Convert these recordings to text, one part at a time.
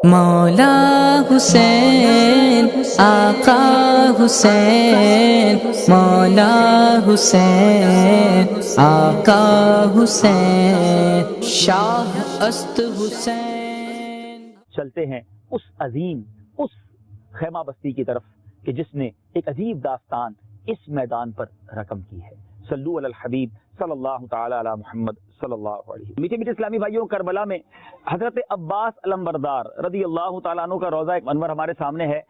مولا حسین آقا حسین، مولا حسین آقا حسین، شاہ است حسین۔ چلتے ہیں اس عظیم اس خیمہ بستی کی طرف کہ جس نے ایک عجیب داستان اس میدان پر رقم کی ہے۔ صلو علی الحبیب صلی اللہ تعالی علی محمد صلی اللہ علیہ وسلم۔ میٹھے میٹھے اسلامی بھائیوں، کربلا میں حضرت عباس علمبردار رضی اللہ تعالیٰ عنہ کا روضہ انور ہمارے سامنے ہے،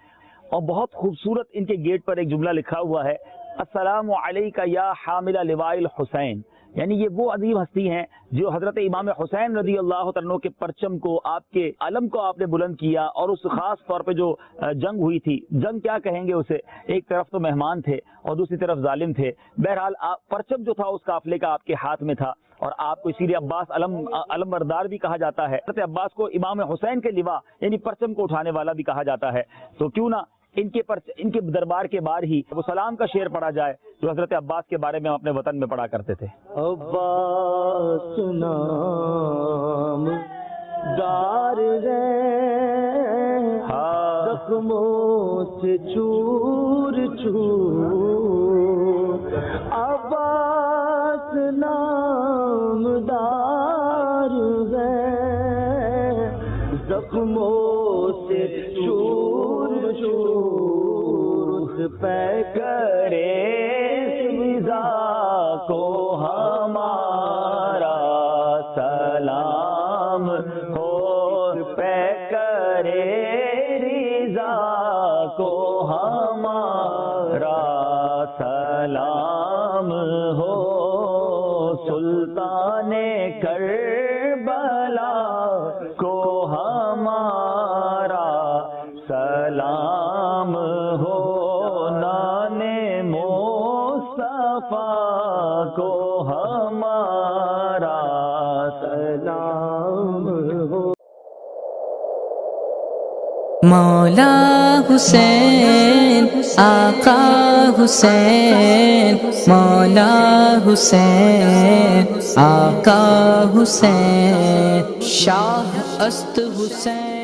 اور بہت خوبصورت ان کے گیٹ پر ایک جملہ لکھا ہوا ہے، السلام علیکہ یا حامل لواء الحسین، یعنی یہ وہ عظیم ہستی ہیں جو حضرت امام حسین رضی اللہ تعالیٰ عنہ کے پرچم کو، آپ کے علم کو آپ نے بلند کیا، اور اس خاص طور پہ جو جنگ ہوئی تھی، جنگ کیا کہیں گے اسے، ایک طرف تو مہمان تھے اور دوسری طرف ظالم تھے، بہرحال پرچم جو تھا اس قافلے کا آپ کے ہاتھ میں تھا، اور آپ کو اسی لیے عباس علمبردار بھی کہا جاتا ہے۔ حضرت عباس کو امام حسین کے لواء یعنی پرچم کو اٹھانے والا بھی کہا جاتا ہے، تو کیوں نہ ان کے دربار کے باہر ہی وہ سلام کا شعر پڑھا جائے جو حضرت عباس کے بارے میں ہم اپنے وطن میں پڑھا کرتے تھے۔ عباس نام دار زخموں سے چور چور، عباس نام دار زخموں سے چور چور، پہ کرے فضا کو ہمارا سلام ہو، پہ کرے رضا کو ہمارا سلام ہو، سلطان کربلا کو ہمارا سلام ہو، نان مصطفیٰ کو ہمارا سلام ہو۔ مولا حسین آقا حسین، مولا حسین آقا حسین، شاہ است حسین۔